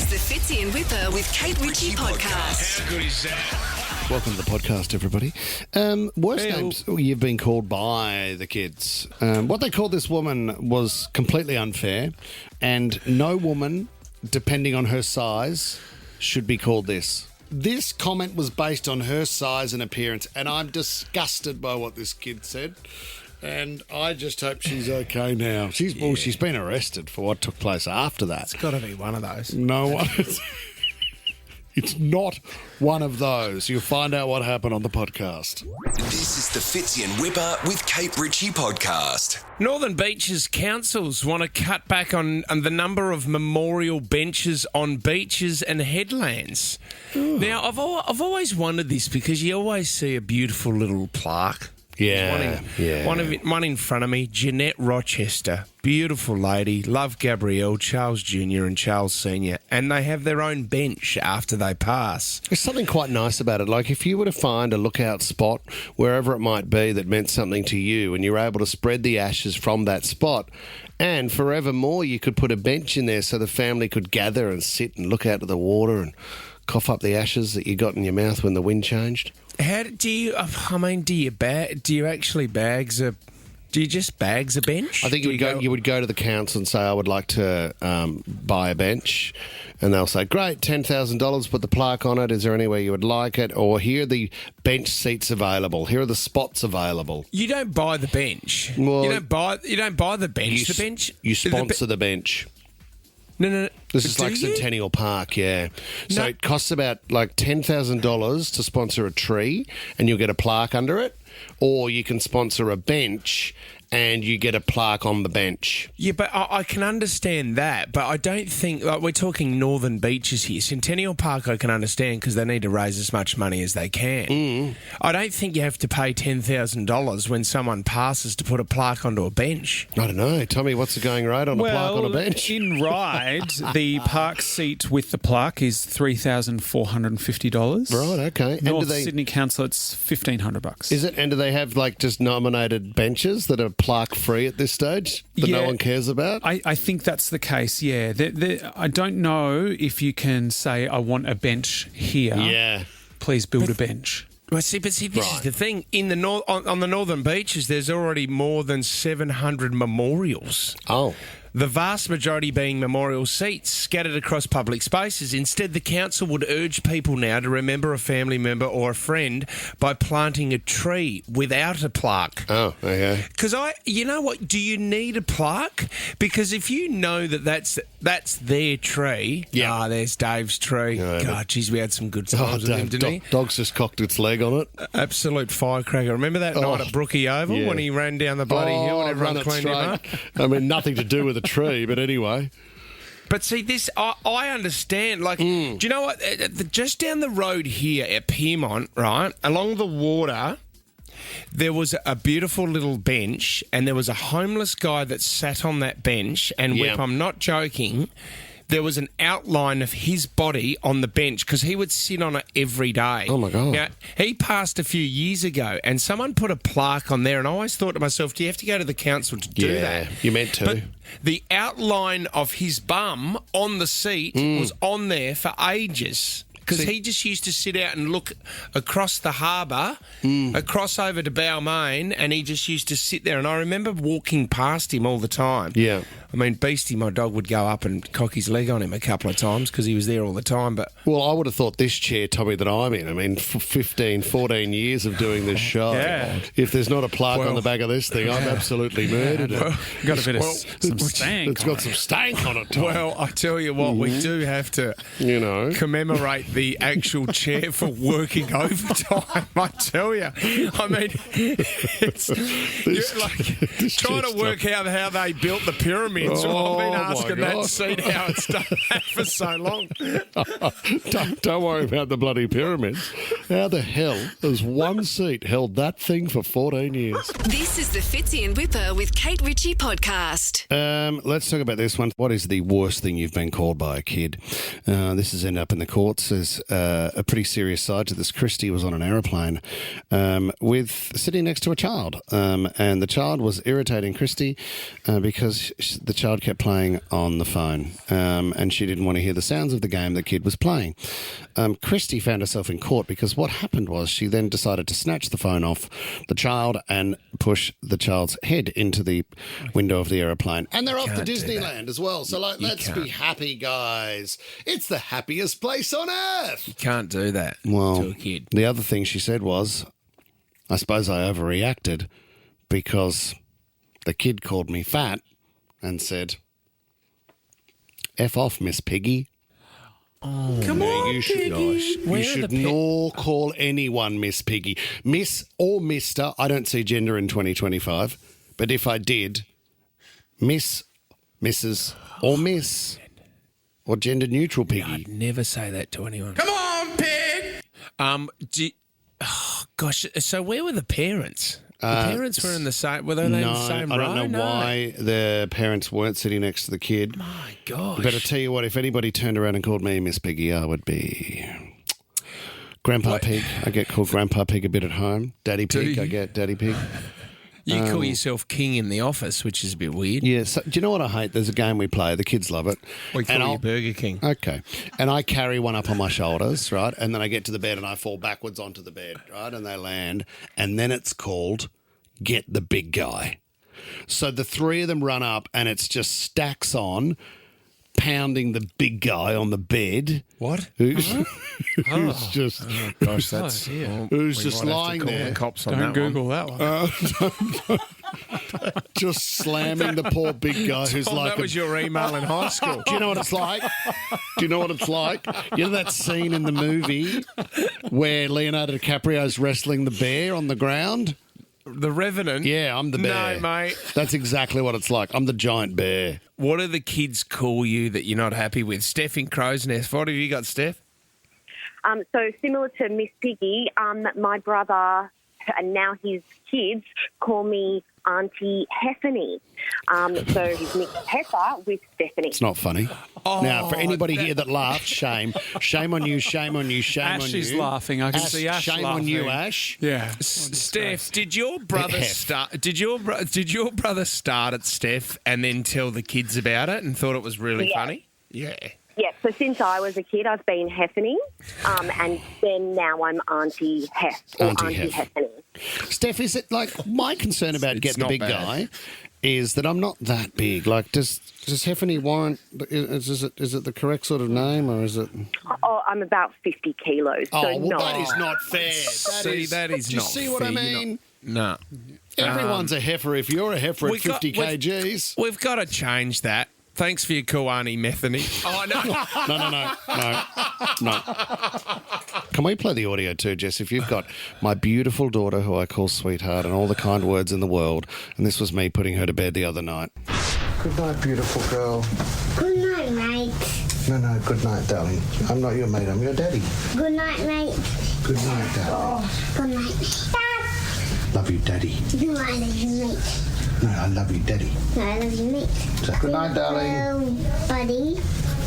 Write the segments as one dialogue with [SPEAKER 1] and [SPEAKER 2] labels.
[SPEAKER 1] is the Fitzy and Wippa with Kate Ritchie podcast.
[SPEAKER 2] How good is that?
[SPEAKER 3] Welcome to the podcast, everybody. Worst names you've been called by the kids. What they called this woman was completely unfair, and no woman, depending on her size, should be called this. This comment was based on her size and appearance, and I'm disgusted by what this kid said. And I just hope she's okay now. She's been arrested for what took place after that.
[SPEAKER 2] It's got to be one of those.
[SPEAKER 3] No one. It's not one of those. You'll find out what happened on the podcast.
[SPEAKER 4] This is the Fitzy and Wippa with Kate Ritchie podcast.
[SPEAKER 2] Northern Beaches councils want to cut back on the number of memorial benches on beaches and headlands. Ooh. Now, I've always wondered this because you always see a beautiful little plaque.
[SPEAKER 3] Yeah,
[SPEAKER 2] One in front of me, Jeanette Rochester. Beautiful lady. Love Gabrielle, Charles Jr. and Charles Sr. And they have their own bench after they pass.
[SPEAKER 3] There's something quite nice about it. Like if you were to find a lookout spot, wherever it might be, that meant something to you, and you're able to spread the ashes from that spot, and forevermore you could put a bench in there so the family could gather and sit and look out to the water and cough up the ashes that you got in your mouth when the wind changed.
[SPEAKER 2] How do you? Do you just bags a bench?
[SPEAKER 3] I think you would go to the council and say, I would like to buy a bench, and they'll say, great, $10,000, put the plaque on it. Is there anywhere you would like it? Or here are the bench seats available. Here are the spots available.
[SPEAKER 2] You don't buy the bench.
[SPEAKER 3] Well,
[SPEAKER 2] you don't buy the bench.
[SPEAKER 3] You sponsor the bench.
[SPEAKER 2] No.
[SPEAKER 3] This is like Centennial Park, yeah. So it costs about like $10,000 to sponsor a tree, and you'll get a plaque under it. Or you can sponsor a bench and you get a plaque on the bench.
[SPEAKER 2] Yeah, but I can understand that, but I don't think, like, we're talking Northern Beaches here. Centennial Park I can understand because they need to raise as much money as they can. I don't think you have to pay $10,000 when someone passes to put a plaque onto a bench.
[SPEAKER 3] I don't know. Tell me, what's the going rate on a plaque on a bench?
[SPEAKER 5] In Ryde, the park seat with the plaque is $3,450.
[SPEAKER 3] Right, okay.
[SPEAKER 5] North Sydney Council, it's $1,500.
[SPEAKER 3] Is it? And do they have like just nominated benches that are plaque free at this stage that no one cares about?
[SPEAKER 5] I think that's the case, yeah. I don't know if you can say, I want a bench here.
[SPEAKER 3] Yeah.
[SPEAKER 5] Please build a bench.
[SPEAKER 2] Well, see, this is the thing. In the on the Northern Beaches, there's already more than 700 memorials.
[SPEAKER 3] Oh.
[SPEAKER 2] The vast majority being memorial seats scattered across public spaces. Instead, the council would urge people now to remember a family member or a friend by planting a tree without a plaque.
[SPEAKER 3] Oh, okay.
[SPEAKER 2] Because you know what? Do you need a plaque? Because if you know that's their tree.
[SPEAKER 3] Yeah.
[SPEAKER 2] There's Dave's tree.
[SPEAKER 3] No,
[SPEAKER 2] God, geez, we had some good times with him, didn't he?
[SPEAKER 3] Dog's just cocked its leg on it.
[SPEAKER 2] Absolute firecracker. Remember that night at Brookie Oval when he ran down the bloody hill and everyone cleaned him up?
[SPEAKER 3] I mean, nothing to do with the tree, but anyway.
[SPEAKER 2] But see, this, I understand. Like, do you know what? Just down the road here at Piermont, right, along the water, there was a beautiful little bench, and there was a homeless guy that sat on that bench, and Whip, I'm not joking, there was an outline of his body on the bench because he would sit on it every day.
[SPEAKER 3] Oh, my God.
[SPEAKER 2] Now, he passed a few years ago, and someone put a plaque on there, and I always thought to myself, do you have to go to the council to do that?
[SPEAKER 3] You meant to.
[SPEAKER 2] But the outline of his bum on the seat was on there for ages. Because he just used to sit out and look across the harbour, across over to Balmain, and he just used to sit there. And I remember walking past him all the time.
[SPEAKER 3] Yeah.
[SPEAKER 2] I mean, Beastie, my dog, would go up and cock his leg on him a couple of times because he was there all the time. But
[SPEAKER 3] well, I would have thought this chair, Tommy, that I'm in, I mean, for 15, 14 years of doing this show, if there's not a plaque on the back of this thing, I've absolutely murdered it.
[SPEAKER 5] Got a bit of some stank.
[SPEAKER 3] It's got some stank on it, Tom.
[SPEAKER 2] Well, I tell you what, we do have to commemorate the actual chair for working overtime, I tell you. I mean, you're like trying to work out how they built the pyramids. I've been asking that seat how it's done that for so long.
[SPEAKER 3] Don't worry about the bloody pyramids. How the hell has one seat held that thing for 14 years?
[SPEAKER 1] This is the Fitzy and Wippa with Kate Ritchie podcast.
[SPEAKER 3] Let's talk about this one. What is the worst thing you've been called by a kid? This has ended up in the courts. There's a pretty serious side to this. Christy was on an aeroplane sitting next to a child, and the child was irritating Christy because the child kept playing on the phone, and she didn't want to hear the sounds of the game the kid was playing. Christy found herself in court because what happened was she then decided to snatch the phone off the child and push the child's head into the window of the aeroplane. And they're off to
[SPEAKER 2] can't do
[SPEAKER 3] Disneyland as well. So, let's be happy, guys. It's the happiest place on earth.
[SPEAKER 2] You can't do that
[SPEAKER 3] Well,
[SPEAKER 2] to a kid.
[SPEAKER 3] the other thing she said was, I suppose I overreacted because the kid called me fat and said, F off, Miss Piggy.
[SPEAKER 5] Come on,
[SPEAKER 3] You should,
[SPEAKER 2] Where
[SPEAKER 3] you
[SPEAKER 2] are
[SPEAKER 3] should
[SPEAKER 2] the
[SPEAKER 3] nor call anyone Miss Piggy. Miss or Mister, I don't see gender in 2025. But if I did, Miss, Mrs. or Miss or gender neutral Piggy.
[SPEAKER 2] I'd never say that to anyone. Come on, pig! Gosh, so where were the parents? The parents were in the same... Were they in the same row?
[SPEAKER 3] I don't know why the parents weren't sitting next to the kid.
[SPEAKER 2] My gosh.
[SPEAKER 3] But I tell you what, if anybody turned around and called me Miss Piggy, I would be Grandpa Pig. I get called Grandpa Pig a bit at home. Daddy Pig, I get Daddy Pig.
[SPEAKER 2] You call yourself king in the office, which is a bit weird.
[SPEAKER 3] Yeah, so, do you know what I hate? There's a game we play. The kids love it.
[SPEAKER 2] We call you Burger King.
[SPEAKER 3] Okay. And I carry one up on my shoulders, right? And then I get to the bed and I fall backwards onto the bed, right? And they land. And then it's called Get the Big Guy. So the three of them run up and it's just stacks on, pounding the big guy on the bed.
[SPEAKER 2] What?
[SPEAKER 3] Who's just...
[SPEAKER 2] Oh, gosh, that's...
[SPEAKER 3] Who's just lying there.
[SPEAKER 2] The cops on
[SPEAKER 5] Don't
[SPEAKER 2] that
[SPEAKER 5] Google that one.
[SPEAKER 3] Just slamming the poor big guy who's
[SPEAKER 2] Tom,
[SPEAKER 3] like...
[SPEAKER 2] that was your email in high school.
[SPEAKER 3] Do you know what it's like? Do you know what it's like? You know that scene in the movie where Leonardo DiCaprio's wrestling the bear on the ground?
[SPEAKER 2] The Revenant?
[SPEAKER 3] Yeah, I'm the bear.
[SPEAKER 2] No, mate.
[SPEAKER 3] That's exactly what it's like. I'm the giant bear.
[SPEAKER 2] What do the kids call you that you're not happy with? Steph in Crow's Nest. What have you got, Steph?
[SPEAKER 6] So similar to Miss Piggy, my brother and now his kids call me Auntie Heffany. So he's mixed Heifer with Stephanie.
[SPEAKER 3] It's not funny. Now, for anybody here that laughed, shame. Shame on you, shame on you, shame on you.
[SPEAKER 5] Ash is laughing. I can see Ash
[SPEAKER 3] Shame
[SPEAKER 5] laughing.
[SPEAKER 3] on you, Ash.
[SPEAKER 5] Yeah.
[SPEAKER 2] Steph, did your brother
[SPEAKER 3] Hef.
[SPEAKER 2] start? Did your brother start at Steph and then tell the kids about it and thought it was really funny? Yeah.
[SPEAKER 6] Yeah, so since I was a kid, I've been Heffany, and then now I'm Auntie Hef, or
[SPEAKER 3] Auntie
[SPEAKER 6] Auntie
[SPEAKER 3] Hef.
[SPEAKER 6] Heffany.
[SPEAKER 3] Steph, is it like my concern about
[SPEAKER 2] It's
[SPEAKER 3] getting the
[SPEAKER 2] not
[SPEAKER 3] big
[SPEAKER 2] bad.
[SPEAKER 3] guy is that I'm not that big. Like, does Heffany warrant? Is it the correct sort of name, or is it?
[SPEAKER 6] Oh, I'm about 50 kilos, so no.
[SPEAKER 3] that is not fair.
[SPEAKER 2] That is
[SPEAKER 3] Do you
[SPEAKER 2] not
[SPEAKER 3] see what I
[SPEAKER 2] fair. You're
[SPEAKER 3] mean?
[SPEAKER 2] No.
[SPEAKER 3] Everyone's a heifer. If you're a heifer at 50 kgs.
[SPEAKER 2] We've got to change that. Thanks for your call, Auntie Methany. Oh,
[SPEAKER 3] No. Can we play the audio too, Jess? If you've got my beautiful daughter, who I call sweetheart, and all the kind words in the world, and this was me putting her to bed the other night. Good night, beautiful girl.
[SPEAKER 7] Good night, mate.
[SPEAKER 3] No, good night, darling. I'm not your mate, I'm your daddy.
[SPEAKER 7] Good night, mate.
[SPEAKER 3] Good night, darling.
[SPEAKER 7] Good night. Dad.
[SPEAKER 3] Love you, daddy.
[SPEAKER 7] No, I love you, mate.
[SPEAKER 3] No, I love you, daddy.
[SPEAKER 7] No, I love you, mate.
[SPEAKER 3] So, good night, darling.
[SPEAKER 7] Buddy.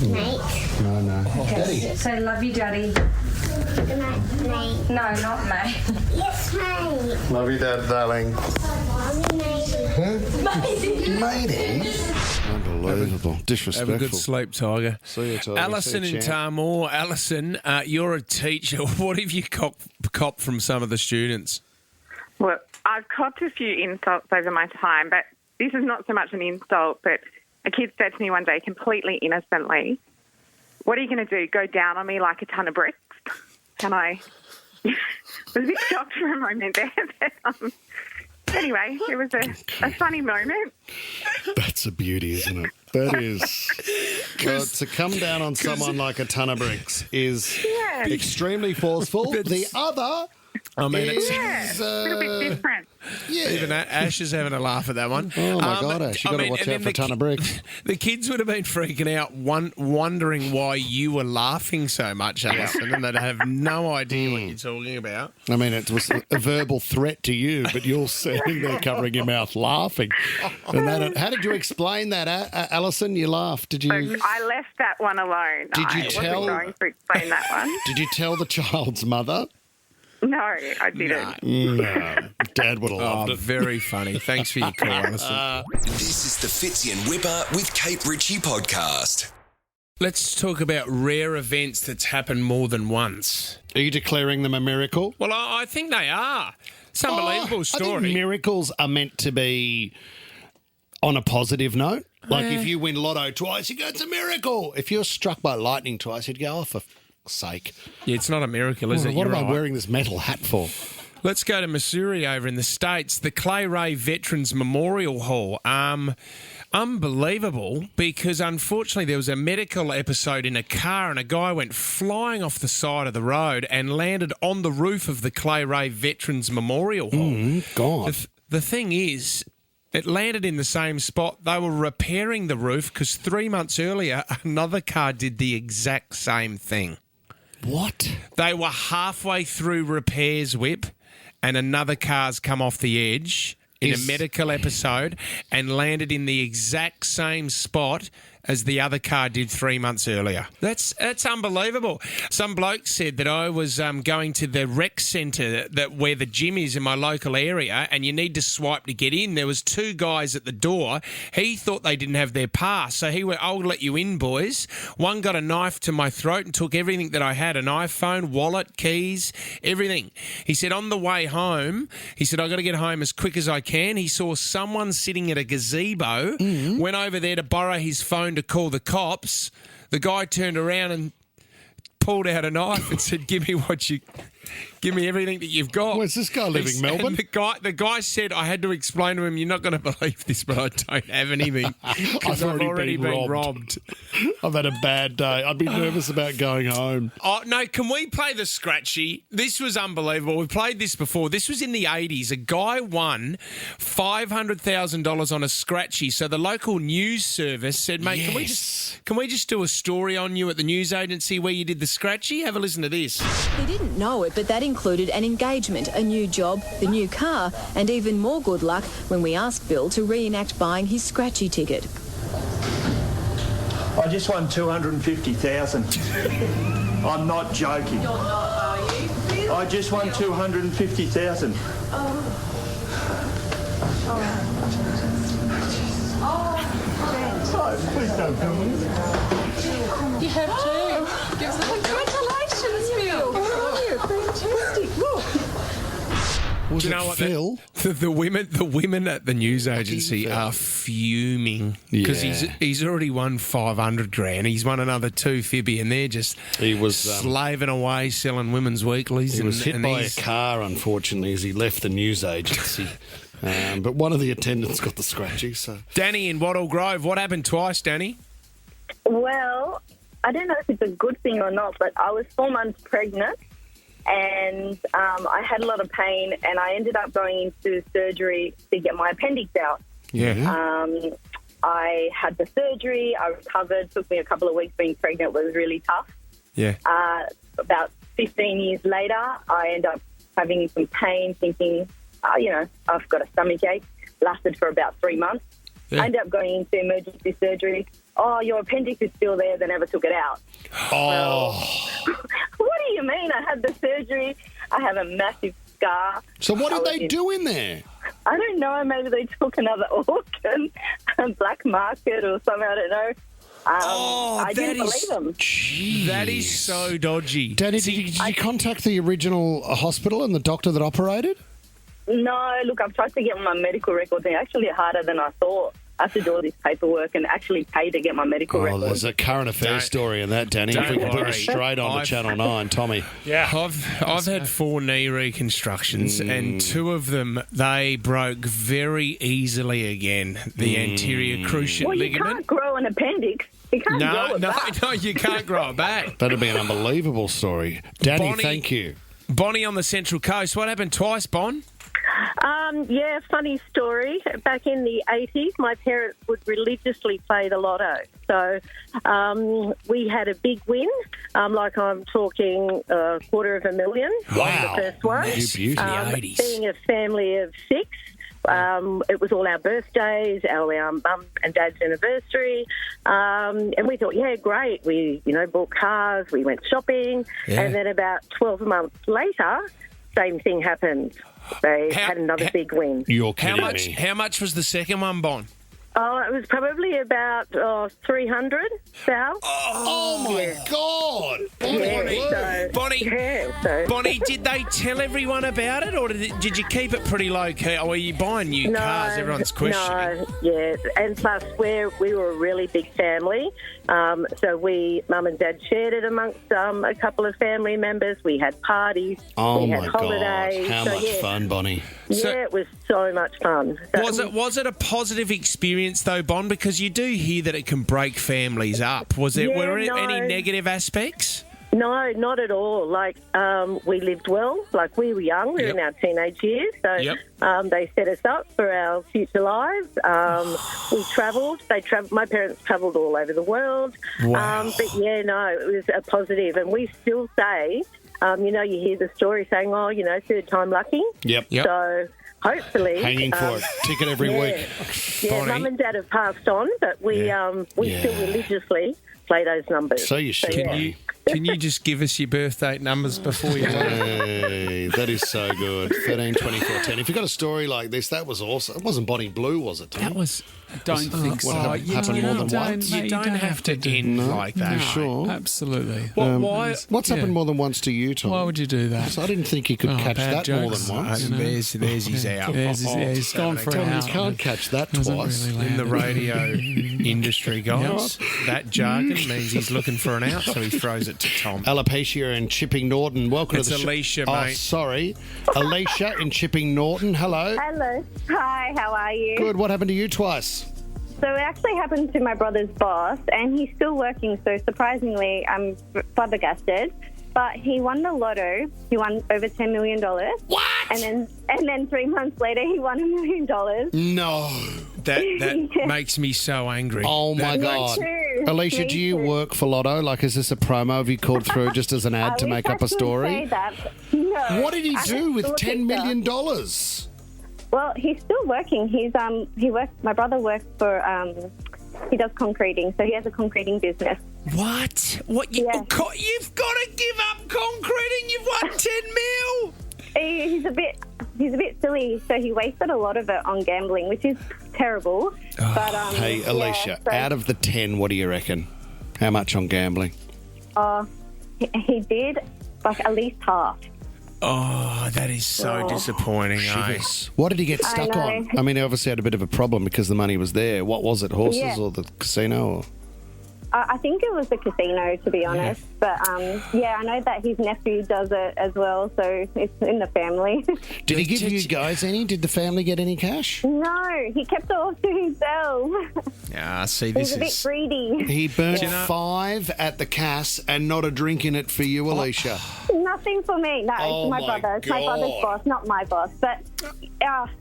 [SPEAKER 7] Mate.
[SPEAKER 3] No. Daddy.
[SPEAKER 8] So love you, Daddy.
[SPEAKER 7] Good night, mate.
[SPEAKER 8] No, not mate.
[SPEAKER 7] Yes, mate.
[SPEAKER 3] Love you, Dad, darling.
[SPEAKER 7] Love you, mate.
[SPEAKER 3] Matey. Unbelievable. Disrespectful.
[SPEAKER 2] Have a good sleep, Tiger.
[SPEAKER 3] See you, Tiger.
[SPEAKER 2] Alison
[SPEAKER 3] See you,
[SPEAKER 2] in
[SPEAKER 3] champ.
[SPEAKER 2] Tamor. Alison, you're a teacher. What have you copped from some of the students?
[SPEAKER 9] Well, I've copped a few insults over my time, but this is not so much an insult, but a kid said to me one day completely innocently, "What are you going to do, go down on me like a ton of bricks?" And I was a bit shocked for a moment there. But, anyway, it was a funny moment.
[SPEAKER 3] That's a beauty, isn't it? That is. Well, to come down on someone like a ton of bricks is extremely forceful. The other...
[SPEAKER 2] I mean,
[SPEAKER 3] is,
[SPEAKER 9] A little bit different.
[SPEAKER 2] Even Ash is having a laugh at that one.
[SPEAKER 3] Oh, my God, Ash. You've got to watch out for a ton of bricks.
[SPEAKER 2] The kids would have been freaking out, wondering why you were laughing so much, Alison, and they'd have no idea what you're talking about.
[SPEAKER 3] I mean, it was a verbal threat to you, but you're sitting there covering your mouth laughing. And how did you explain that, Alison? You laughed. Did you?
[SPEAKER 9] So I left that one alone.
[SPEAKER 3] Did you
[SPEAKER 9] I
[SPEAKER 3] tell-
[SPEAKER 9] wasn't going to explain that one.
[SPEAKER 3] Did you tell the child's mother?
[SPEAKER 9] No, I didn't.
[SPEAKER 3] No. Dad would have loved it.
[SPEAKER 2] Very funny. Thanks for your call, Alison.
[SPEAKER 4] This is the Fitzy and Wippa with Kate Ritchie podcast.
[SPEAKER 2] Let's talk about rare events that's happened more than once.
[SPEAKER 3] Are you declaring them a miracle?
[SPEAKER 2] Well, I think they are. It's an unbelievable
[SPEAKER 3] I
[SPEAKER 2] story.
[SPEAKER 3] think miracles are meant to be on a positive note. Like if you win lotto twice, you go, it's a miracle. If you're struck by lightning twice, you'd go, oh, for fuck's sake.
[SPEAKER 2] Yeah, it's not a miracle, is it?
[SPEAKER 3] What
[SPEAKER 2] You're
[SPEAKER 3] am I
[SPEAKER 2] right.
[SPEAKER 3] wearing this metal hat for?
[SPEAKER 2] Let's go to Missouri over in the States. The Clay Ray Veterans Memorial Hall. Unbelievable, because unfortunately there was a medical episode in a car and a guy went flying off the side of the road and landed on the roof of the Clay Ray Veterans Memorial Hall.
[SPEAKER 3] God.
[SPEAKER 2] The thing is, it landed in the same spot. They were repairing the roof because 3 months earlier, another car did the exact same thing.
[SPEAKER 3] What?
[SPEAKER 2] They were halfway through repairs, Whip, and another car's come off the edge in a medical episode and landed in the exact same spot as the other car did 3 months earlier. That's unbelievable. Some bloke said that I was going to the rec centre where the gym is in my local area, and you need to swipe to get in. There was two guys at the door. He thought they didn't have their pass, so he went, I'll let you in, boys. One got a knife to my throat and took everything that I had, an iPhone, wallet, keys, everything. He said on the way home, he said, I've got to get home as quick as I can. He saw someone sitting at a gazebo, went over there to borrow his phone to call the cops. The guy turned around and pulled out a knife and said, give me everything that you've got.
[SPEAKER 3] Where's this guy living, Melbourne?
[SPEAKER 2] And the guy said, I had to explain to him, you're not going to believe this, but I don't have anything because I've already been robbed.
[SPEAKER 3] I've had a bad day. I'd be nervous about going home.
[SPEAKER 2] Oh, no, can we play the scratchy? This was unbelievable. We played this before. This was in the 80s. A guy won $500,000 on a scratchy. So the local news service said, mate, can we just do a story on you at the news agency where you did the scratchy? Have a listen to this.
[SPEAKER 10] He didn't know it, but that included an engagement, a new job, the new car, and even more good luck when we asked Bill to reenact buying his scratchy ticket.
[SPEAKER 11] I just won $250,000. I'm not joking. You're not, are you? I just won $250,000. Oh, please don't film me.
[SPEAKER 10] You have to. Give us congratulations, Bill. Fantastic. Look.
[SPEAKER 3] Was
[SPEAKER 2] Do you
[SPEAKER 3] it
[SPEAKER 2] know what?
[SPEAKER 3] Phil?
[SPEAKER 2] The women at the news agency are fuming because he's already won $500,000. He's won another $250,000, and they're just slaving away selling women's weeklies.
[SPEAKER 3] He was hit by a car, unfortunately, as he left the news agency. But one of the attendants got the scratchy. So
[SPEAKER 2] Danny in Wattle Grove, what happened twice, Danny?
[SPEAKER 12] Well, I don't know if it's a good thing or not, but I was 4 months pregnant. And I had a lot of pain, and I ended up going into surgery to get my appendix out.
[SPEAKER 2] Yeah.
[SPEAKER 12] I had the surgery. I recovered. Took me a couple of weeks. Being pregnant was really tough.
[SPEAKER 2] Yeah.
[SPEAKER 12] About 15 years later, I ended up having some pain, thinking, I've got a stomach ache. Lasted for about 3 months.
[SPEAKER 2] Yeah.
[SPEAKER 12] I ended up going into emergency surgery. Oh, your appendix is still there. They never took it out.
[SPEAKER 3] Oh.
[SPEAKER 12] What do you mean? I had the surgery. I have a massive scar.
[SPEAKER 3] So what did they do in there?
[SPEAKER 12] I don't know. Maybe they took another organ, a black market or something. I don't know. I didn't believe them.
[SPEAKER 3] Jeez.
[SPEAKER 2] That is so dodgy.
[SPEAKER 3] Danny, did you contact the original hospital and the doctor that operated?
[SPEAKER 12] No, look, I've tried to get my medical records. They're actually harder than I thought. I have to do all this paperwork and actually pay to get my medical records.
[SPEAKER 3] There's a current affairs story in that, Danny. If we can put it straight on to Channel 9, Tommy.
[SPEAKER 2] Yeah. I've had 4 knee reconstructions, and 2 of them, they broke very easily again. The anterior cruciate ligament.
[SPEAKER 12] You can't grow an appendix. You can't grow it back.
[SPEAKER 2] No, you can't grow it back.
[SPEAKER 3] That'd be an unbelievable story. Danny,
[SPEAKER 2] Bonnie,
[SPEAKER 3] thank you.
[SPEAKER 2] Bonnie on the Central Coast. What happened twice, Bon?
[SPEAKER 13] Yeah, funny story. Back in the 80s, my parents would religiously play the lotto. So we had a big win, like I'm talking $250,000
[SPEAKER 3] Wow.
[SPEAKER 13] the first one.
[SPEAKER 3] Beauty.
[SPEAKER 2] 80s.
[SPEAKER 13] Being a family of 6, it was all our birthdays, our mum and dad's anniversary, and we thought, yeah, great. We, bought cars, we went shopping, and then about 12 months later, same thing happened. They had another big win.
[SPEAKER 3] You're kidding me.
[SPEAKER 2] How much was the second one, Bon?
[SPEAKER 13] Oh, it was probably about 300, Sal.
[SPEAKER 3] Oh, my God.
[SPEAKER 2] Bonnie, did they tell everyone about it, or did you keep it pretty low-key? Or were you buying new cars? Everyone's questioning.
[SPEAKER 13] No, yeah. And plus, we were a really big family. So Mum and Dad shared it amongst a couple of family members. We had parties.
[SPEAKER 3] Oh,
[SPEAKER 13] we had
[SPEAKER 3] my
[SPEAKER 13] holidays.
[SPEAKER 3] God. How much fun, Bonnie.
[SPEAKER 13] Yeah, it was so much fun.
[SPEAKER 2] Was it a positive experience, though, Bon? Because you do hear that it can break families up. Were there any negative aspects?
[SPEAKER 13] No, not at all. Like, we lived well. Like, we were young. We were in our teenage years. So they set us up for our future lives. We travelled. My parents travelled all over the world.
[SPEAKER 3] Wow.
[SPEAKER 13] But, yeah, no, it was a positive. And we still say, you hear the story saying, third time lucky.
[SPEAKER 3] Yep.
[SPEAKER 13] So hopefully...
[SPEAKER 3] Hanging for a ticket every week.
[SPEAKER 13] Yeah, Mum and Dad have passed on, but we still religiously play those numbers.
[SPEAKER 3] So you should.
[SPEAKER 2] Can you just give us your birth date numbers before you...
[SPEAKER 3] Hey, that is so good. 13, 24, 10. If you got a story like this, that was awesome. It wasn't Bonnie Blue, was it, Tom?
[SPEAKER 2] That was...
[SPEAKER 5] I don't think so.
[SPEAKER 3] Happened more than once?
[SPEAKER 2] You don't have to end like that.
[SPEAKER 3] You sure?
[SPEAKER 5] Absolutely.
[SPEAKER 3] What's happened more than once to you, Tom?
[SPEAKER 5] Why would you do that?
[SPEAKER 3] I didn't think he could catch that
[SPEAKER 5] jokes,
[SPEAKER 3] more than once.
[SPEAKER 2] There's his out.
[SPEAKER 5] He's gone for an out.
[SPEAKER 3] You can't catch that twice.
[SPEAKER 5] Really
[SPEAKER 2] in the radio industry, guys. That jargon means he's looking for an out, so he throws it to Tom.
[SPEAKER 3] Alopecia in Chipping Norton. Welcome
[SPEAKER 2] to the show. Alicia, mate.
[SPEAKER 3] Oh, sorry. Alicia in Chipping Norton. Hello.
[SPEAKER 14] Hello. Hi, how are you?
[SPEAKER 3] Good. What happened to you twice?
[SPEAKER 14] So it actually happened to my brother's boss, and he's still working, so surprisingly, I'm flabbergasted. But he won the lotto. He won over $10 million.
[SPEAKER 3] What?
[SPEAKER 14] And then 3 months later, he won $1 million.
[SPEAKER 3] No.
[SPEAKER 2] That makes me so angry.
[SPEAKER 3] Oh, my God.
[SPEAKER 14] Too.
[SPEAKER 3] Alicia, do you work for Lotto? Like, is this a promo? Have you called through just as an ad to make up a story?
[SPEAKER 14] Say that. No.
[SPEAKER 3] What did he do with $10 million?
[SPEAKER 14] Well, he's still working. He works. My brother works for. He does concreting, so he has a concreting business.
[SPEAKER 2] What? You've got to give up concreting. You've won 10 mil.
[SPEAKER 14] He's a bit silly, so he wasted a lot of it on gambling, which is terrible. But
[SPEAKER 3] hey, Alicia, out of the 10, what do you reckon? How much on gambling?
[SPEAKER 14] He did like at least half.
[SPEAKER 2] Oh, that is so disappointing, eh?
[SPEAKER 3] What did he get stuck on? I mean, he obviously had a bit of a problem because the money was there. What was it, horses or the casino? Or?
[SPEAKER 14] I think it was the casino, to be honest. But, I know that his nephew does it as well, so it's in the family.
[SPEAKER 3] Did he give you guys any? Did the family get any cash?
[SPEAKER 14] No, he kept it all to himself.
[SPEAKER 2] Yeah, see, this
[SPEAKER 14] He's a bit greedy.
[SPEAKER 3] He burnt 5 at the Cass and not a drink in it for you, Alicia.
[SPEAKER 14] Nothing for me. No, it's my brother. It's my brother's boss, not my boss. But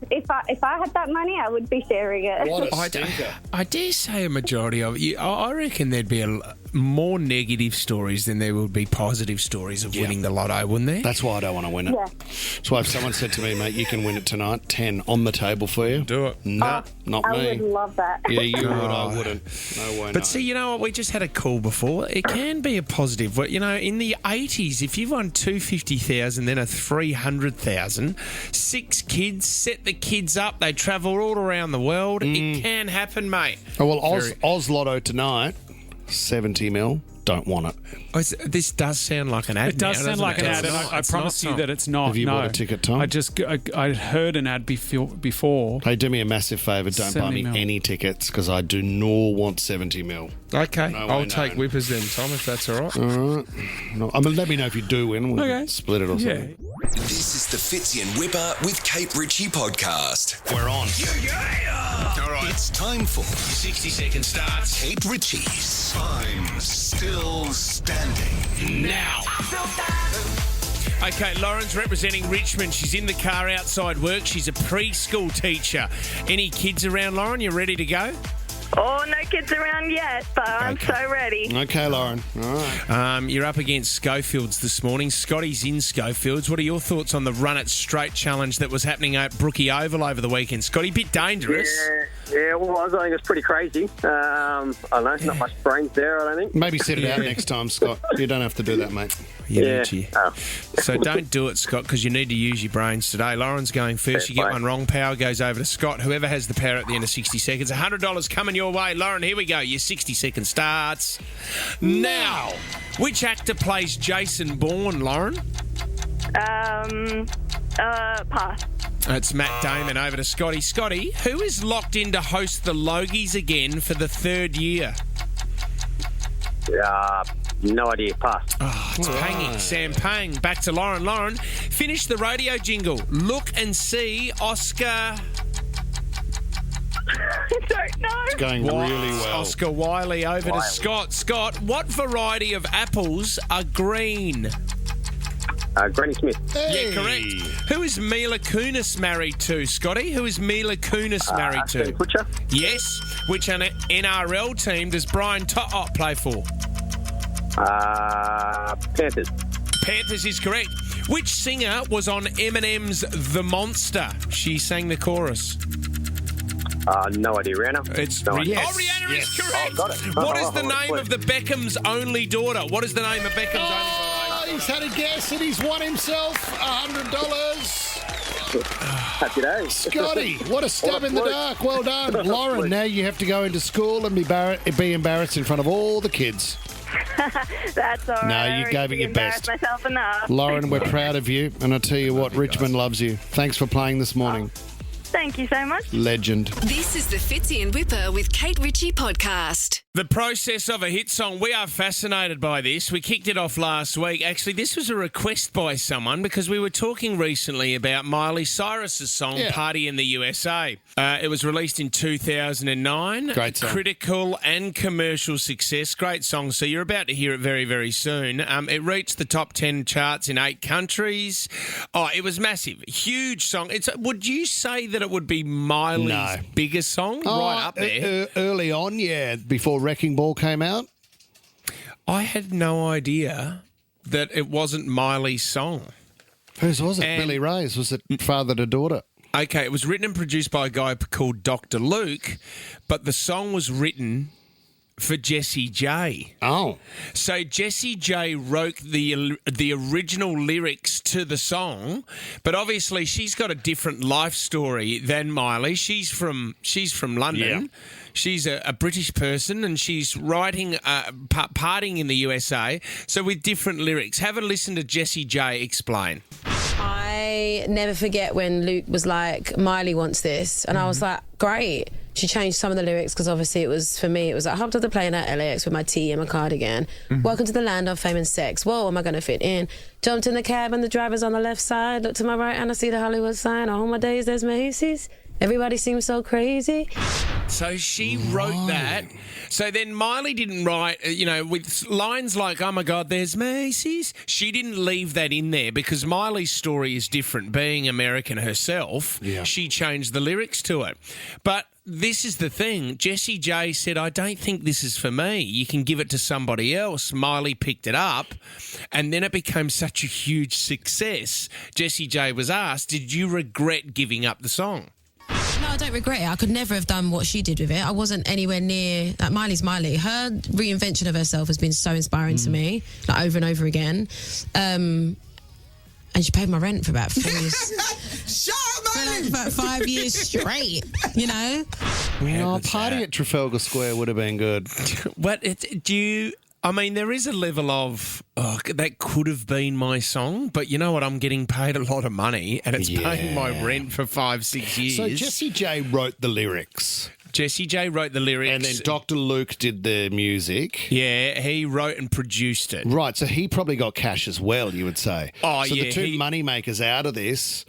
[SPEAKER 14] if I had that money, I would be sharing it.
[SPEAKER 3] What a stinker.
[SPEAKER 2] I dare say a majority of you. I reckon there'd be more negative stories than there would be positive stories of winning the lotto, wouldn't there?
[SPEAKER 3] That's why I don't want to win it.
[SPEAKER 14] Yeah.
[SPEAKER 3] That's why if someone said to me, mate, you can win it tonight, 10 on the table for you.
[SPEAKER 2] Do it.
[SPEAKER 3] No, not me.
[SPEAKER 14] I would love that.
[SPEAKER 3] Yeah, you would. I wouldn't. No way.
[SPEAKER 2] But see, you know what? We just had a call before. It can be a positive. You know, in the 80s, if you've won $250,000, then a $300,000, 6 kids, set the kids up, they travel all around the world. It can happen, mate.
[SPEAKER 3] Oh, well, Oz Lotto tonight, 70 mil. Don't want it.
[SPEAKER 2] Oh, this does sound like an ad.
[SPEAKER 5] It does sound like an ad, and I promise you that it's not.
[SPEAKER 3] Have you bought a ticket, Tom?
[SPEAKER 5] I heard an ad before.
[SPEAKER 3] Hey, do me a massive favour. Don't buy me any tickets because I do not want 70 mil.
[SPEAKER 2] Okay, I'll take Whippers then, Tom, if that's all right.
[SPEAKER 3] All right. No, let me know if you do win. We'll split it or something.
[SPEAKER 4] This is the Fitzy and Wippa with Kate Ritchie podcast.
[SPEAKER 3] We're on.
[SPEAKER 4] Yeah! All right, it's time for 60-second starts. Kate Ritchie's I'm Still Standing Now.
[SPEAKER 2] Okay, Lauren's representing Richmond. She's in the car outside work. She's a preschool teacher. Any kids around, Lauren? You ready to go?
[SPEAKER 12] Oh, no kids around yet, but I'm so ready.
[SPEAKER 3] Okay, Lauren. All right.
[SPEAKER 2] You're up against Schofields this morning. Scotty's in Schofields. What are your thoughts on the Run It Straight challenge that was happening at Brookie Oval over the weekend? Scotty, bit dangerous.
[SPEAKER 15] Yeah, well, I think it's pretty crazy. I don't know, not much brains there, I don't think.
[SPEAKER 3] Maybe sit it out next time, Scott. You don't have to do that, mate.
[SPEAKER 2] You
[SPEAKER 15] Yeah.
[SPEAKER 2] need to.
[SPEAKER 15] Oh.
[SPEAKER 2] So don't do it, Scott, because you need to use your brains today. Lauren's going first. You get one wrong. Power goes over to Scott. Whoever has the power at the end of 60 seconds. $100 coming your way. Lauren, here we go. Your 60-second starts now. Which actor plays Jason Bourne, Lauren?
[SPEAKER 12] Pass.
[SPEAKER 2] It's Matt Damon. Over to Scotty. Scotty, who is locked in to host the Logies again for the third year?
[SPEAKER 15] No idea. Pass.
[SPEAKER 2] Oh, it's Panging. Sam Pang. Back to Lauren. Lauren, finish the radio jingle. Look and see Oscar...
[SPEAKER 12] I don't know.
[SPEAKER 3] It's going really well.
[SPEAKER 2] Oscar Wiley. Over to Scott. Scott, what variety of apples are green?
[SPEAKER 15] Granny Smith.
[SPEAKER 2] Yeah, correct. Who is Mila Kunis married to, Scotty? Who is Mila Kunis married to?
[SPEAKER 15] Ashton Kutcher.
[SPEAKER 2] Yes. Which NRL team does Brian To'o play for?
[SPEAKER 15] Panthers.
[SPEAKER 2] Panthers is correct. Which singer was on Eminem's The Monster? She sang the chorus.
[SPEAKER 15] No idea. Rihanna?
[SPEAKER 2] It's
[SPEAKER 15] no idea.
[SPEAKER 2] Oh, Rihanna is correct.
[SPEAKER 15] Oh, got it.
[SPEAKER 2] What is the name of the Beckham's only daughter? What is the name of Beckham's only daughter?
[SPEAKER 3] He's had a guess and he's won himself $100.
[SPEAKER 15] Happy days.
[SPEAKER 3] Scotty, what a stab in the dark. Well done. Lauren, now you have to go into school and be embarrassed in front of all the kids.
[SPEAKER 12] That's all right.
[SPEAKER 3] No, you gave it your best.
[SPEAKER 12] Embarrassed myself enough.
[SPEAKER 3] Lauren, we're proud of you. And I tell you what, Richmond loves you. Thanks for playing this morning.
[SPEAKER 12] Thank you so much.
[SPEAKER 3] Legend.
[SPEAKER 1] This is the Fitzy and Wippa with Kate Ritchie podcast.
[SPEAKER 2] The process of a hit song. We are fascinated by this. We kicked it off last week. Actually, this was a request by someone because we were talking recently about Miley Cyrus's song, Party in the USA. It was released in 2009.
[SPEAKER 3] Great song.
[SPEAKER 2] Critical and commercial success. Great song. So you're about to hear it very, very soon. It reached the top 10 charts in 8 countries. Oh, it was massive. Huge song. Would you say that it would be Miley's biggest song? Right up there.
[SPEAKER 3] Early on, yeah, before Wrecking Ball came out.
[SPEAKER 2] I had no idea that it wasn't Miley's song.
[SPEAKER 3] Whose was it? Billy Ray's. Was it father to daughter?
[SPEAKER 2] Okay, it was written and produced by a guy called Dr. Luke, but the song was written for Jessie J.
[SPEAKER 3] Oh.
[SPEAKER 2] So Jessie J wrote the original lyrics to the song, but obviously she's got a different life story than Miley. She's from London. Yeah. She's a British person and she's writing, partying in the USA, so with different lyrics. Have a listen to Jessie J explain.
[SPEAKER 16] I never forget when Luke was like, Miley wants this. And I was like, great. She changed some of the lyrics because obviously it was, for me, it was like, hopped off the plane at LAX with my tea and my cardigan. Welcome to the land of fame and sex. Whoa, am I going to fit in? Jumped in the cab and the driver's on the left side. Look to my right and I see the Hollywood sign. All my days there's Macy's. Everybody seems so crazy.
[SPEAKER 2] So she wrote that. So then Miley didn't write, with lines like, oh my God, there's Macy's. She didn't leave that in there because Miley's story is different. Being American herself, she changed the lyrics to it. But this is the thing. Jessie J said, I don't think this is for me. You can give it to somebody else. Miley picked it up and then it became such a huge success. Jessie J was asked, did you regret giving up the song?
[SPEAKER 16] No, I don't regret it. I could never have done what she did with it. I wasn't anywhere near... Like, Miley's Miley. Her reinvention of herself has been so inspiring to me, like over and over again. And she paid my rent for about 4 years.
[SPEAKER 17] Shut up,
[SPEAKER 16] man! For about 5 years straight, you know?
[SPEAKER 3] Oh, party at Trafalgar Square would have been good.
[SPEAKER 2] There is a level of, that could have been my song, but you know what? I'm getting paid a lot of money and it's paying my rent for 5-6 years.
[SPEAKER 3] So Jessie J wrote the lyrics.
[SPEAKER 2] Jessie J wrote the lyrics.
[SPEAKER 3] And then Dr. Luke did the music.
[SPEAKER 2] Yeah, he wrote and produced it.
[SPEAKER 3] Right, so he probably got cash as well, you would say.
[SPEAKER 2] Oh,
[SPEAKER 3] so
[SPEAKER 2] yeah.
[SPEAKER 3] the two money makers out of this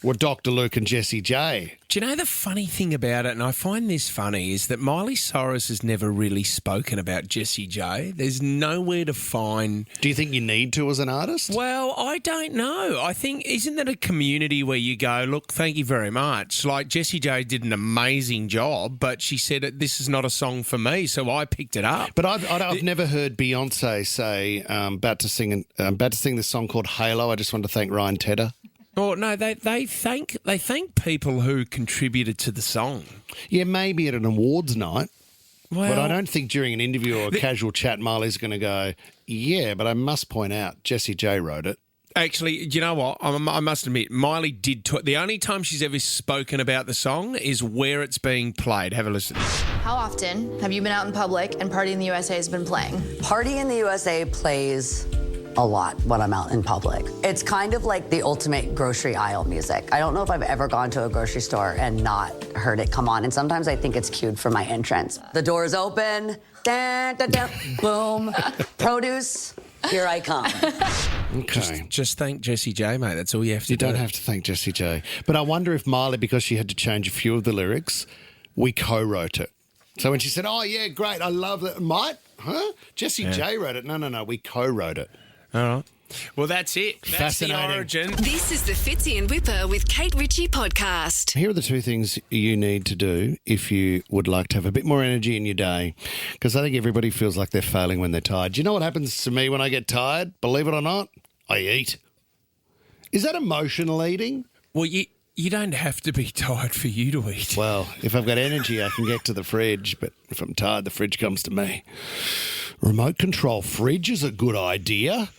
[SPEAKER 3] were Dr. Luke and Jessie J.
[SPEAKER 2] Do you know the funny thing about it, and I find this funny, is that Miley Cyrus has never really spoken about Jessie J. There's nowhere to find...
[SPEAKER 3] Do you think you need to as an artist?
[SPEAKER 2] Well, I don't know. I think, isn't that a community where you go, look, thank you very much. Like, Jessie J did an amazing job, but she said, this is not a song for me, so I picked it up.
[SPEAKER 3] But I've never heard Beyonce say, about to sing this song called Halo. I just want to thank Ryan Tedder.
[SPEAKER 2] Oh no, they thank people who contributed to the song.
[SPEAKER 3] Yeah, maybe at an awards night. But I don't think during an interview or a casual chat, Miley's going to go, yeah, but I must point out, Jessie J wrote it.
[SPEAKER 2] Actually, you know what? I must admit, Miley did. The only time she's ever spoken about the song is where it's being played. Have a listen.
[SPEAKER 17] How often have you been out in public and Party in the USA has been playing?
[SPEAKER 18] Party in the USA plays a lot when I'm out in public. It's kind of like the ultimate grocery aisle music. I don't know if I've ever gone to a grocery store and not heard it come on, and sometimes I think it's cued for my entrance. The door's open, dun, dun, dun, boom, produce, here I come.
[SPEAKER 3] Okay.
[SPEAKER 2] Just thank Jessie J, mate. That's all you have to do.
[SPEAKER 3] You don't have to thank Jessie J. But I wonder if Miley, because she had to change a few of the lyrics, we co-wrote it. So when she said, oh, yeah, great, I love that. Mate, huh? Jessie J wrote it. No, we co-wrote it.
[SPEAKER 2] All right. Well, that's it. That's the origin.
[SPEAKER 1] This is the Fitzy and Wippa with Kate Ritchie podcast.
[SPEAKER 3] Here are the two things you need to do if you would like to have a bit more energy in your day, because I think everybody feels like they're failing when they're tired. Do you know what happens to me when I get tired? Believe it or not, I eat. Is that emotional eating?
[SPEAKER 2] Well, you don't have to be tired for you to eat.
[SPEAKER 3] Well, if I've got energy, I can get to the fridge, but if I'm tired, the fridge comes to me. Remote control fridge is a good idea.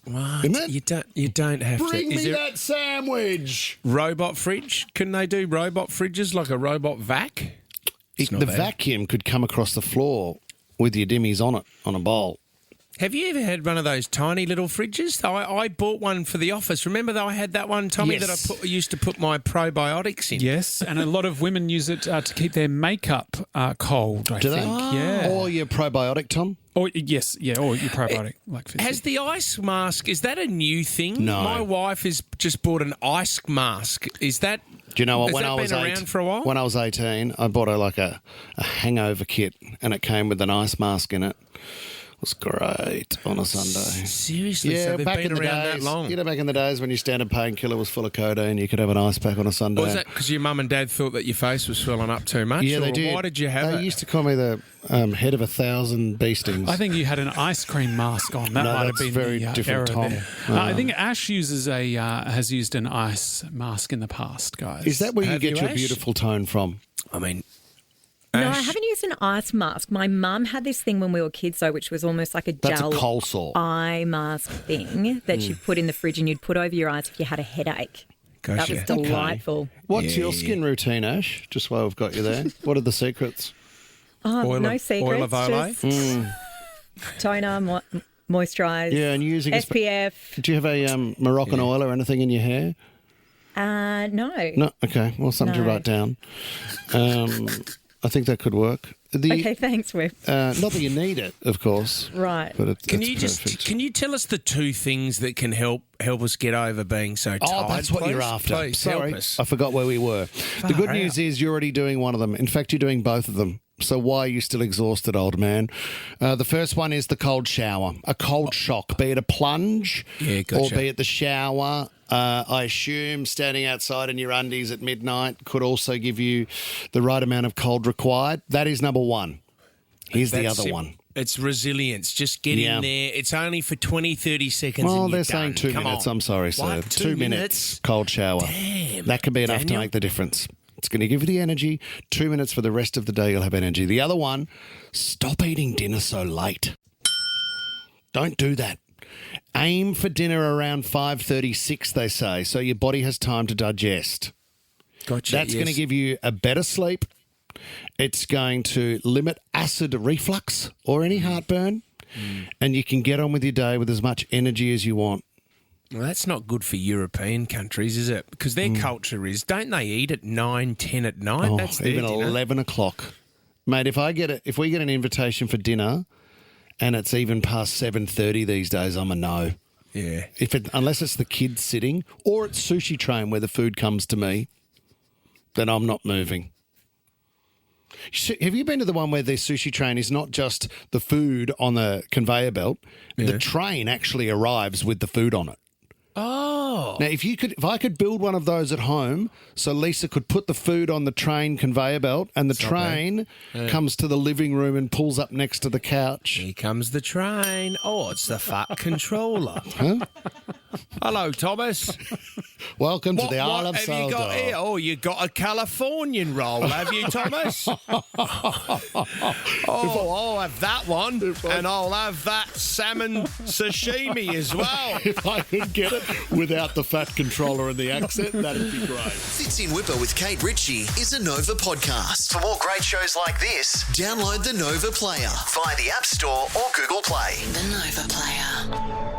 [SPEAKER 2] What?
[SPEAKER 3] Isn't it?
[SPEAKER 2] You don't have
[SPEAKER 3] Bring
[SPEAKER 2] to.
[SPEAKER 3] me that sandwich.
[SPEAKER 2] Robot fridge? Couldn't they do robot fridges like a robot vac?
[SPEAKER 3] The vacuum could come across the floor with your dimmies on it, on a bowl.
[SPEAKER 2] Have you ever had one of those tiny little fridges? I bought one for the office. Remember that I had that one, Tommy,
[SPEAKER 3] Yes.
[SPEAKER 2] that I used to put my probiotics in?
[SPEAKER 5] Yes, and a lot of women use it to keep their makeup cold, I
[SPEAKER 3] Do they?
[SPEAKER 5] think. Yeah.
[SPEAKER 3] Or your probiotic, Tom?
[SPEAKER 5] Or yes, yeah, or your probiotic, like Fitzy.
[SPEAKER 2] Has the ice mask, is that a new thing?
[SPEAKER 3] No.
[SPEAKER 2] My wife has just bought an ice mask. Is that...
[SPEAKER 3] Do you know what?
[SPEAKER 2] Has
[SPEAKER 3] When
[SPEAKER 2] that
[SPEAKER 3] I was
[SPEAKER 2] been around for a while?
[SPEAKER 3] When I was 18, I bought a hangover kit, and it came with an ice mask in it. It was great on a Sunday.
[SPEAKER 2] Seriously?
[SPEAKER 3] Yeah,
[SPEAKER 2] So they've
[SPEAKER 3] back
[SPEAKER 2] been
[SPEAKER 3] in the
[SPEAKER 2] around
[SPEAKER 3] days.
[SPEAKER 2] that long?
[SPEAKER 3] You know, back in the days when your standard painkiller was full of codeine, you could have an ice pack on a Sunday.
[SPEAKER 2] Was that because your mum and dad thought that your face was swelling up too much?
[SPEAKER 3] Yeah,
[SPEAKER 2] or
[SPEAKER 3] they did.
[SPEAKER 2] Why did you have
[SPEAKER 3] They
[SPEAKER 2] it?
[SPEAKER 3] used to call me the head of 1,000 bee stings.
[SPEAKER 5] I think you had an ice cream mask on. That
[SPEAKER 3] No,
[SPEAKER 5] might have
[SPEAKER 3] that's
[SPEAKER 5] been
[SPEAKER 3] very
[SPEAKER 5] the
[SPEAKER 3] different,
[SPEAKER 5] error
[SPEAKER 3] Tom.
[SPEAKER 5] there. I think Ash has used an ice mask in the past, guys.
[SPEAKER 3] Is that where you
[SPEAKER 2] Have
[SPEAKER 3] get
[SPEAKER 2] you,
[SPEAKER 3] your
[SPEAKER 2] Ash?
[SPEAKER 3] beautiful tone from?
[SPEAKER 2] I mean...
[SPEAKER 19] No, I
[SPEAKER 2] Ash-
[SPEAKER 19] haven't used an ice mask. My mum had this thing when we were kids, though, which was almost like a
[SPEAKER 3] That's a
[SPEAKER 19] gel
[SPEAKER 3] cold sore.
[SPEAKER 19] eye mask thing that you'd put in the fridge and you'd put over your eyes if you had a headache. That was
[SPEAKER 2] Gotcha.
[SPEAKER 19] delightful.
[SPEAKER 3] What's your skin routine, Ash? Just while we've got you there. What are the secrets?
[SPEAKER 19] Oh, no secrets.
[SPEAKER 2] Oil of Olay?
[SPEAKER 19] Just toner, moisturise,
[SPEAKER 3] Yeah, and using
[SPEAKER 19] SPF.
[SPEAKER 3] Do you have a Moroccan oil or anything in your hair?
[SPEAKER 19] No.
[SPEAKER 3] No? Okay. Well, something to
[SPEAKER 19] No.
[SPEAKER 3] write down. I think that could work.
[SPEAKER 19] Okay, thanks, Whip.
[SPEAKER 3] Not that you need it, of course.
[SPEAKER 19] Right.
[SPEAKER 3] But
[SPEAKER 2] Can
[SPEAKER 3] it's
[SPEAKER 2] you
[SPEAKER 3] perfect.
[SPEAKER 2] can you tell us the two things that can help us get over being so tired?
[SPEAKER 3] Oh, that's what
[SPEAKER 2] please?
[SPEAKER 3] you're after.
[SPEAKER 2] Please,
[SPEAKER 3] Sorry,
[SPEAKER 2] help us.
[SPEAKER 3] I forgot where we were. The good news is you're already doing one of them. In fact, you're doing both of them. So why are you still exhausted, old man? The first one is the cold shower. A cold shock, be it a plunge or be it the shower. I assume standing outside in your undies at midnight could also give you the right amount of cold required. That is number one. Here's the
[SPEAKER 2] That's
[SPEAKER 3] other
[SPEAKER 2] it.
[SPEAKER 3] one.
[SPEAKER 2] It's resilience. Just get
[SPEAKER 3] Yeah.
[SPEAKER 2] in there. It's only for 20, 30 seconds.
[SPEAKER 3] Well,
[SPEAKER 2] and
[SPEAKER 3] they're
[SPEAKER 2] you're
[SPEAKER 3] saying
[SPEAKER 2] done.
[SPEAKER 3] 2
[SPEAKER 2] Come
[SPEAKER 3] minutes.
[SPEAKER 2] on.
[SPEAKER 3] I'm sorry, sir.
[SPEAKER 2] What?
[SPEAKER 3] 2 minutes cold shower.
[SPEAKER 2] Damn.
[SPEAKER 3] That could be enough to
[SPEAKER 2] Daniel?
[SPEAKER 3] make the difference. It's going to give you the energy. 2 minutes for the rest of the day, you'll have energy. The other one, stop eating dinner so late. Don't do that. Aim for dinner around 5:36, they say, so your body has time to digest.
[SPEAKER 2] Gotcha.
[SPEAKER 3] That's going to give you a better sleep. It's going to limit acid reflux or any heartburn, and you can get on with your day with as much energy as you want.
[SPEAKER 2] Well, that's not good for European countries, is it? Because their culture is, don't they eat at 9, 10 at night?
[SPEAKER 3] Oh,
[SPEAKER 2] That's their
[SPEAKER 3] even
[SPEAKER 2] dinner.
[SPEAKER 3] 11 o'clock. Mate, if we get an invitation for dinner and it's even past 7:30 these days, I'm a no.
[SPEAKER 2] Yeah.
[SPEAKER 3] Unless it's the kids sitting or it's Sushi Train where the food comes to me, then I'm not moving. Have you been to the one where the Sushi Train is not just the food on the conveyor belt? The train actually arrives with the food on it.
[SPEAKER 2] Oh.
[SPEAKER 3] Now, if I could build one of those at home, so Lisa could put the food on the train conveyor belt, and the train comes to the living room and pulls up next to the couch.
[SPEAKER 2] Here comes the train. Oh, it's the fuck controller.
[SPEAKER 3] Huh?
[SPEAKER 2] Hello, Thomas.
[SPEAKER 3] Welcome to the Isle of
[SPEAKER 2] What have you got here?
[SPEAKER 3] Sodor.
[SPEAKER 2] Oh, you got a Californian roll, have you, Thomas? I'll have that one, and I'll have that salmon sashimi as well.
[SPEAKER 3] If I could get it without the fat controller and the accent, that'd be great.
[SPEAKER 4] Fitzy and Wippa with Kate Ritchie is a Nova podcast. For more great shows like this, download the Nova Player via the App Store or Google Play.
[SPEAKER 1] The Nova Player.